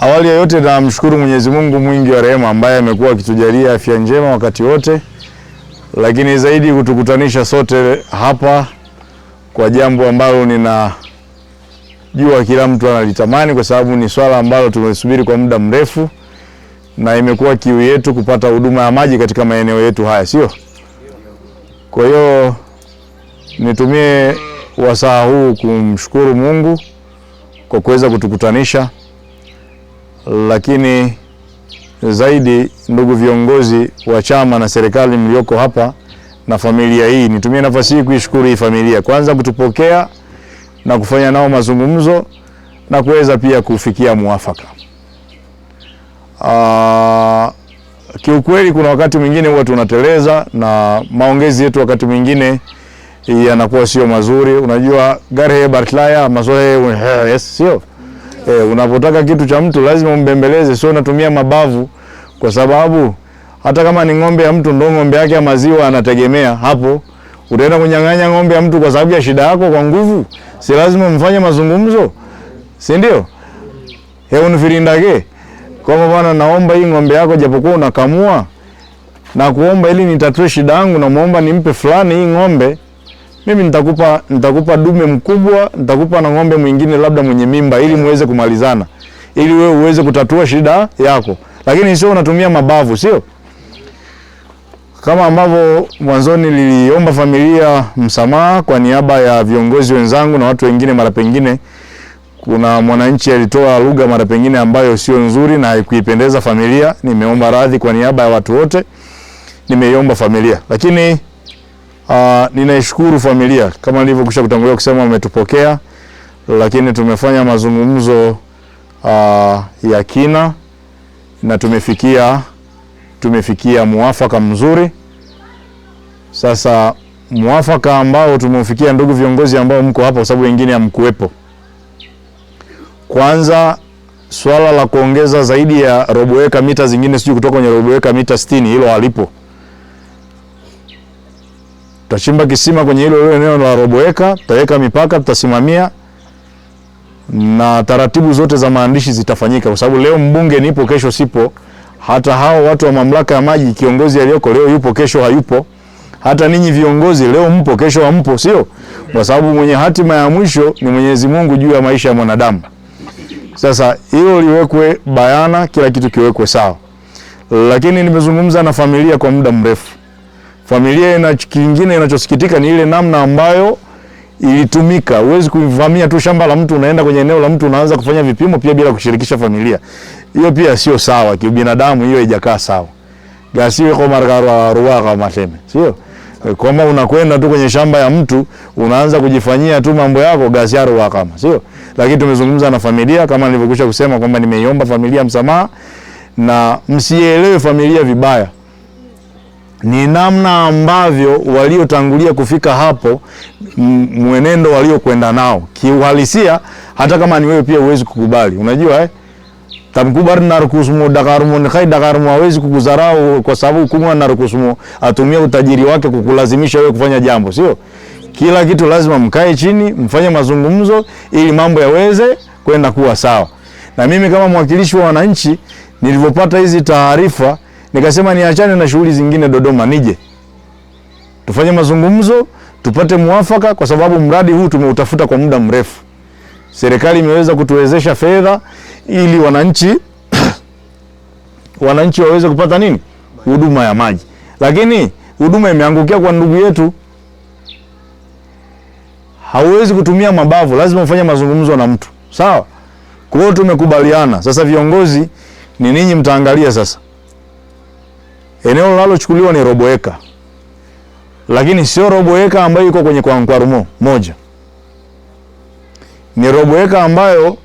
Awali ya yote namshukuru Mwenyezi Mungu mwingi wa rehema ambaye amekuwa akitujalia afya njema wakati wote, lakini zaidi kutukutanisha sote hapa kwa jambo ambalo ninajua kila mtu analitamani, kwa sababu ni swala ambalo tumesubiri kwa muda mrefu na imekuwa kiu yetu kupata huduma ya maji katika maeneo yetu haya, sio? Kwa hiyo nitumie wasaa huu kumshukuru Mungu kwa kuweza kutukutanisha, lakini zaidi ndugu viongozi wa chama na serikali mlioko hapa na familia hii, nitumie nafasi hii kuishukuru hii familia kwanza kutupokea na kufanya nao mazungumzo na kuweza pia kufikia muafaka. Kiukweli kuna wakati mwingine huwa tunateleza na maongezi yetu wakati mwingine yanakuwa sio mazuri. Unajua gari barklaya mazoe yes, sio? Unapotaka kitu cha mtu lazima umbembeleze, sio unatumia mabavu, kwa sababu hata kama ni ng'ombe ya mtu ndo ng'ombe yake ya maziwa anategemea hapo, utaenda kunyang'anya ng'ombe ya mtu kwa sababu ya shida yako kwa nguvu? Si lazima mfanye mazungumzo, si ndio? Univirindage kwa bwana, naomba hii ng'ombe yako japokuwa unakamua na kuomba ili nitatue shida yangu, na muomba nimpe fulani hii ng'ombe, mimi nitakupa dume mkubwa, nitakupa na ng'ombe mwingine labda mwenye mimba, ili muweze kumalizana, ili wewe uweze kutatua shida yako. Lakini sio unatumia mabavu, sio? Kama ambavyo mwanzoni niliomba familia msamaha kwa niaba ya viongozi wenzangu na watu wengine, mara pengine kuna mwananchi alitoa lugha mara pengine ambayo sio nzuri na haikuipendeza familia. Nimeomba radhi kwa niaba ya watu wote, nimeiomba familia. Lakini ninaishukuru familia kama nilivyokwisha kutangulia kusema, wametupokea, lakini tumefanya mazungumzo ya kina na tumefikia muafaka mzuri. Sasa muafaka ambao tumefikia, ndugu viongozi ambao mko hapa, kwa sababu wengine hamkuepo, kwanza swala la kuongeza zaidi ya robo eka mita zingine, sio kutoka kwenye robo eka mita 60, hilo halipo. Tutachimba kisima kwenye hilo eneo la robo eka, tutaweka mipaka, tutasimamia na taratibu zote za maandishi zitafanyika, kwa sababu leo mbunge nipo, kesho sipo. Hata hao watu wa mamlaka ya maji, kiongozi aliyoko leo yupo, kesho hayupo. Hata ninyi viongozi leo mpo, kesho hampo, sio? Kwa sababu mwenye hatima ya mwisho ni Mwenyezi Mungu juu ya maisha ya mwanadamu. Sasa hilo liwekwe bayana, kila kitu kiwekwe sawa. Lakini nimezungumza na familia kwa muda mrefu. Familia kingine inachosikitika ni ile namna ambayo ilitumika. Huwezi kuvamia tu shamba la mtu, unaenda kwenye eneo la mtu unaanza kufanya vipimo pia bila kushirikisha familia. Hiyo pia sio sawa kibinadamu, hiyo haijakaa sawa. Gasiwe kwa margarwa ruwa kama maseme, sio? Kama unakwenda tu kwenye shamba ya mtu unaanza kujifanyia tu mambo yako, gasiaro ruwa kama, sio? Lakini tumezungumza na familia kama nilivyokwisha kusema kwamba nimeiomba familia msamaha, na msielewe familia vibaya. Ni namna ambavyo waliotangulia kufika hapo, mwenendo waliokwenda nao kiuhalisia, hata kama ni wewe pia uwezi kukubali. Unajua tamkubar na rukusumo Dakarumo ni khai Dakarumo hawezi kukudharau kwa sababu kumwa na rukusumo atumia utajiri wake kukulazimisha wewe kufanya jambo, sio? Kila kitu lazima mkae chini, mfanye mazungumzo ili mambo yaweze kwenda kuwa sawa. Na mimi kama mwakilishi wa wananchi nilipopata hizi taarifa, nikasema niachane na shughuli zingine Dodoma, nije tufanye mazungumzo, tupate muafaka, kwa sababu mradi huu tumeutafuta kwa muda mrefu. Serikali imeweza kutuwezesha fedha ili wananchi waweze kupata nini? Huduma ya maji. Lakini huduma imeangukia kwa ndugu yetu. Hauwezi kutumia mabavu, lazima ufanye mazungumzo na mtu. Sawa? Kwa hiyo tumekubaliana. Sasa viongozi ni ninyi mtaangalia sasa. Eneo linalochukuliwa ni robo eka. Lakini sio robo eka ambayo iko kwenye Kwarumo moja. Ni robo eka ambayo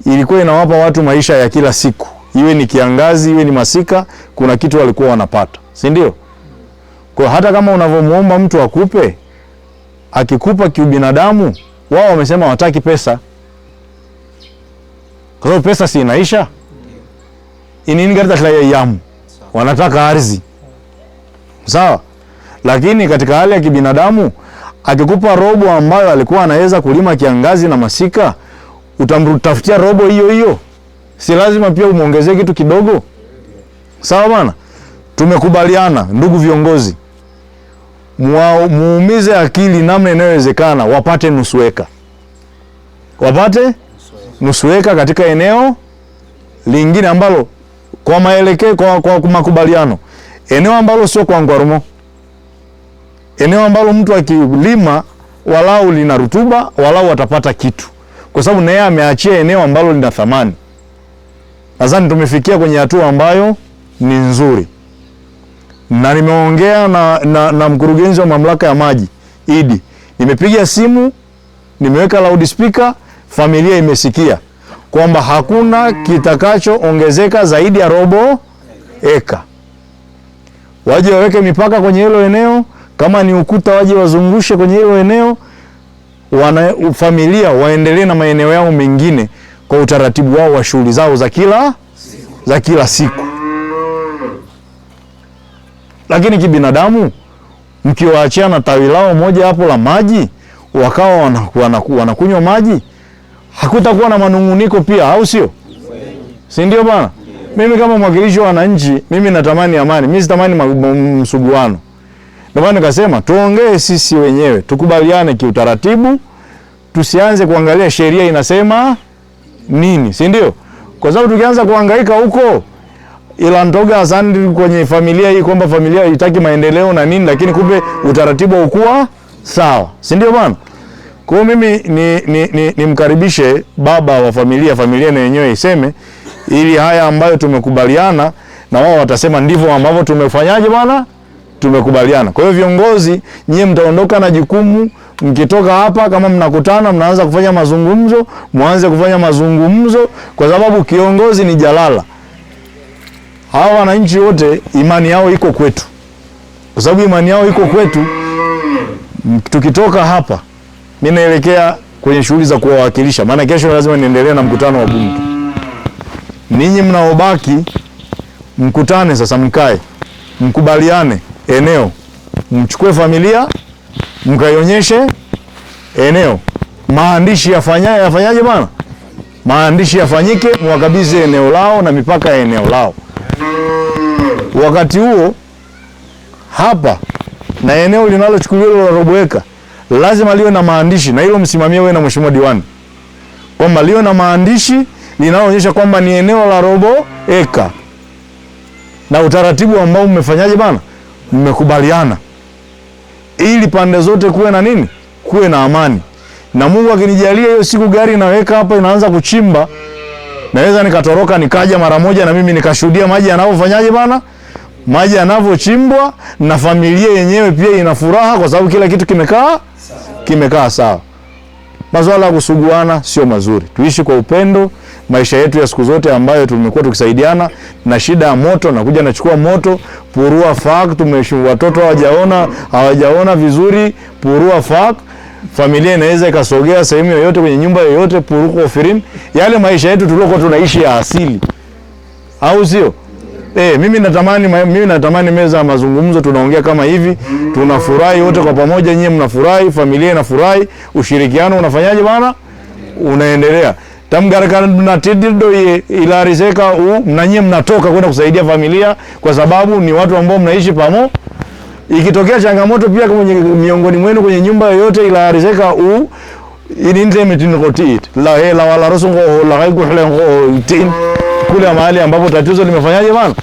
ilikuwa inawapa watu maisha ya kila siku. Iwe ni kiangazi, iwe ni masika, kuna kitu walikuwa wanapata. Si ndio? Kwa hata kama unavomuomba mtu akupe, akikupa kiubinadamu, wao wamesema wataki pesa. Kwa sababu pesa si inaisha. Inini garita kila yamu. Wanataka ardhi. Sawa? Lakini katika hali ya kibinadamu, akikupa robo ambayo alikuwa anaweza kulima kiangazi na masika, utamtafutia robo hiyo hiyo. si lazima pia umuongezee kitu kidogo? Sawa bana? Tumekubaliana ndugu viongozi, muumize akili namna inayowezekana wapate nusu eka. Wapate nusu eka katika eneo lingine ambalo kwa maelekeo kwa makubaliano, eneo ambalo sio kwa Ngwarumo, eneo ambalo mtu akilima walau lina rutuba, walau atapata kitu, kwa sababu naye ameachia eneo ambalo lina thamani. Nadhani tumefikia kwenye hatua ambayo ni nzuri, na nimeongea na mkurugenzi wa mamlaka ya maji Idi, nimepiga simu, nimeweka loudspeaker, familia imesikia kwamba hakuna kitakachoongezeka zaidi ya robo eka. Waje waweke mipaka kwenye hilo eneo, kama ni ukuta waje wazungushe kwenye hilo eneo, familia waendelee na maeneo yao mengine kwa utaratibu wao wa shughuli zao za kila siku. Lakini kibinadamu, mkiwaachia na tawi lao moja hapo la maji, wakawa wanakunywa maji, hakutakuwa na manunguniko pia, au sio? Si ndio bana? Mimi kama mwakilishi wa wananchi, mimi natamani amani, mimi sitamani msuguano. Ndio maana nikasema tuongee sisi wenyewe, tukubaliane kiutaratibu, tusianze kuangalia sheria inasema nini, si ndio? Kwa sababu tukianza kuhangaika huko ila ndoga asante kwenye familia hii kwamba familia haitaki maendeleo na nini, lakini kumbe utaratibu haukuwa sawa, si ndio bwana? Kwa hiyo mimi nimkaribishe baba wa familia na yenyewe iseme, ili haya ambayo tumekubaliana na wao watasema ndivyo ambavyo tumefanyaje bwana, tumekubaliana. Kwa hiyo viongozi, nyie mtaondoka na jukumu, mkitoka hapa kama mnakutana mnaanza kufanya mazungumzo, muanze kufanya mazungumzo, kwa sababu kiongozi ni jalala. Hawa wananchi wote imani yao iko kwetu. Kwa sababu imani yao iko kwetu, tukitoka hapa mimi naelekea kwenye shughuli za kuwawakilisha, maana kesho lazima niendelee na mkutano wa bunge. Ninyi mnaobaki mkutane sasa, mkae mkubaliane eneo, mchukue familia mkaionyeshe eneo, maandishi yafanyaje bana, maandishi yafanyike, mwakabidhi eneo lao na mipaka ya eneo lao. Wakati huo hapa na eneo linalochukuliwa la robo eka lazima liwe na maandishi, na hilo msimamie wewe na mheshimiwa diwani, kwamba liwe na maandishi linaloonyesha kwamba ni eneo la robo eka na utaratibu ambao mmefanyaje bana, mmekubaliana, ili pande zote kuwe na nini, kuwe na amani. Na Mungu akinijalia hiyo siku gari naweka hapa inaanza kuchimba, naweza nikatoroka nikaja mara moja na mimi nikashuhudia maji yanavyofanyaje bana, maji yanavyochimbwa, na familia yenyewe pia ina furaha kwa sababu kila kitu kimekaa sawa. Masuala ya kusuguana sio mazuri. Tuishi kwa upendo maisha yetu ya siku zote ambayo tumekuwa tukisaidiana. Na shida ya moto, nakuja nachukua moto, purua fak, watoto hawajaona vizuri, purua fak, familia inaweza ikasogea sehemu yoyote kwenye nyumba yoyote, puruko ofirin. Yale maisha yetu tuliokuwa tunaishi ya asili, au sio? Mimi natamani meza ya mazungumzo tunaongea kama hivi, tunafurahi wote kwa pamoja, nyie mnafurahi, familia inafurahi, ushirikiano unafanyaje bana, unaendelea. Tamgarakana na tidido ilarizeka na nyie mnatoka kwenda kusaidia familia kwa sababu ni watu ambao mnaishi pamoja. Ikitokea changamoto pia kwenye miongoni mwenu kwenye nyumba yoyote ilarizeka la wala rosungo la gaigu kule mahali ambapo tatizo limefanyaje bana,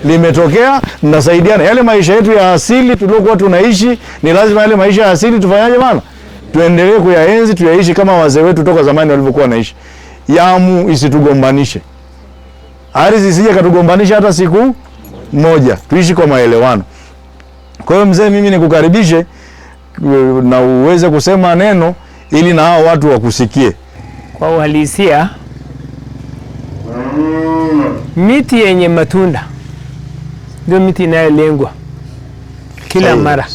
limetokea, mnasaidiana. Yale maisha yetu ya asili tuliokuwa tunaishi, ni lazima yale maisha ya asili tufanyaje bana, tuendelee kuyaenzi, tuyaishi kama wazee wetu toka zamani walivyokuwa wanaishi. Yamu isitugombanishe, ardhi isije katugombanisha hata siku moja, tuishi kwa maelewano. Kwa hiyo mzee, mimi nikukaribishe na uweze kusema neno ili na hao watu wakusikie. Kwa uhalisia, miti yenye matunda ndio miti inayolengwa kila mara.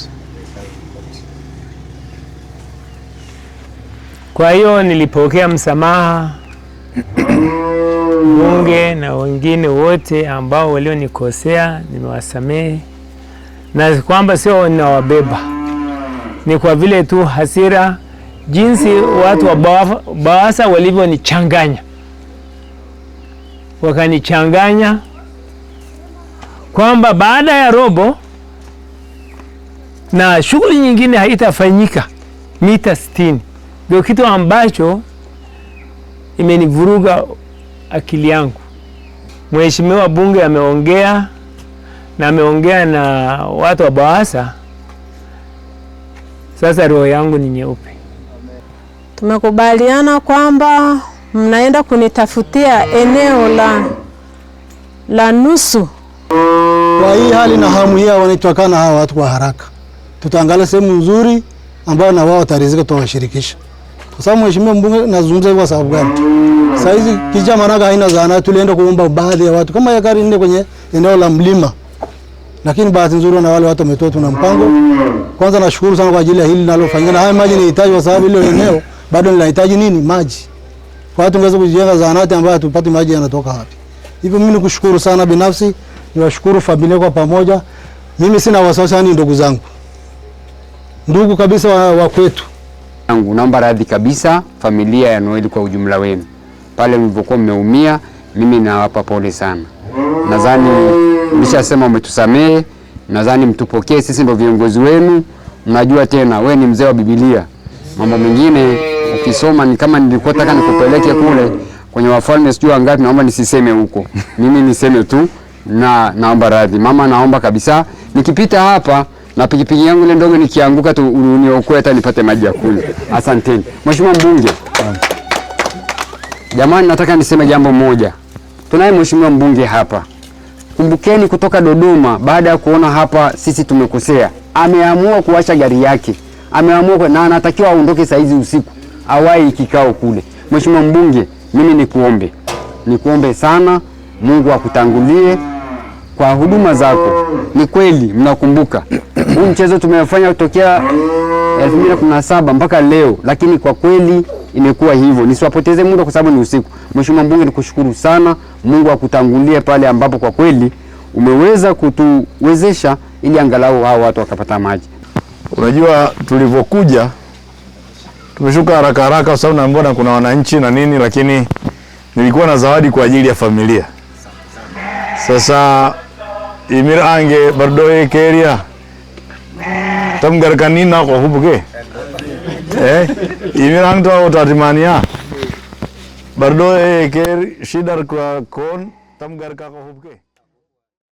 Kwa hiyo nilipokea msamaha bunge na wengine wote ambao walionikosea, nimewasamehe, na kwamba sio ninawabeba, ni kwa vile tu hasira jinsi watu wa Bawasa walivyonichanganya. wakanichanganya kwamba baada ya robo na shughuli nyingine haitafanyika mita 60. Ndio kitu ambacho imenivuruga akili yangu. Mheshimiwa bunge ameongea na ameongea na watu wa Bawasa. Sasa roho yangu ni nyeupe. Tumekubaliana kwamba mnaenda kunitafutia eneo la nusu. Kwa hii hali na hamu hii wanitokana hawa watu kwa haraka. Tutaangalia sehemu nzuri ambayo na wao watarizika tuwashirikisha. Kwa sababu mheshimiwa mbunge nazungumza kwa sababu gani? Sasa hizi kijana Maraga haina zahanati, tulienda kuomba baadhi ya watu kama yakari 4 kwenye eneo la mlima. Lakini bahati nzuri na wale watu wametoa tuna mpango. Kwanza nashukuru sana kwa ajili ya hili linalofanyika. Na haya maji ni hitaji kwa sababu ile eneo bado linahitaji nini? Maji. Kwa hiyo tungeweza kujenga zahanati ambayo tupate maji yanatoka wapi. Hivyo mimi nikushukuru sana binafsi, niwashukuru familia kwa pamoja. Mimi sina wasiwasi yani ndugu zangu. Ndugu kabisa wa kwetu. Naomba radhi kabisa familia ya Noeli kwa ujumla wenu. Pale mlipokuwa mmeumia, mimi nawapa pole sana. Nadhani nilishasema umetusamehe, nadhani mtupokee, sisi ndio viongozi wenu. Mnajua tena wewe ni mzee wa Biblia. Mambo mengine ukisoma ni kama nilikuwa nataka nikupeleke kule kwenye Wafalme sijui ngapi, naomba nisiseme huko. Mimi niseme tu na naomba radhi. Mama, naomba kabisa nikipita hapa na pikipiki yangu ile ndogo nikianguka tu uniokoe hata nipate maji ya kunywa. Asanteni. Mheshimiwa mbunge. Jamani, nataka niseme jambo moja. Tunaye mheshimiwa mbunge hapa. Kumbukeni kutoka Dodoma, baada ya kuona hapa sisi tumekosea, ameamua kuacha gari yake. Ameamua na anatakiwa aondoke saa hizi usiku. Awai kikao kule. Mheshimiwa mbunge, mimi nikuombe sana, Mungu akutangulie kwa huduma zako. Ni kweli mnakumbuka huu mchezo tumefanya kutokea 2017 mpaka leo, lakini kwa kweli imekuwa hivyo. Nisiwapoteze muda kwa sababu ni usiku. Mheshimiwa mbunge, nikushukuru sana. Mungu akutangulie pale ambapo kwa kweli umeweza kutuwezesha ili angalau hao watu wakapata maji. Unajua tulivyokuja tumeshuka haraka haraka kwa sababu naambia kuna wananchi na nini, lakini nilikuwa na zawadi kwa ajili ya familia. Sasa imirange bardoe keria tamgar kanina ko hubke imirang to utatimania bardoe ker shidar kwa kon tamgar ka ko hubke.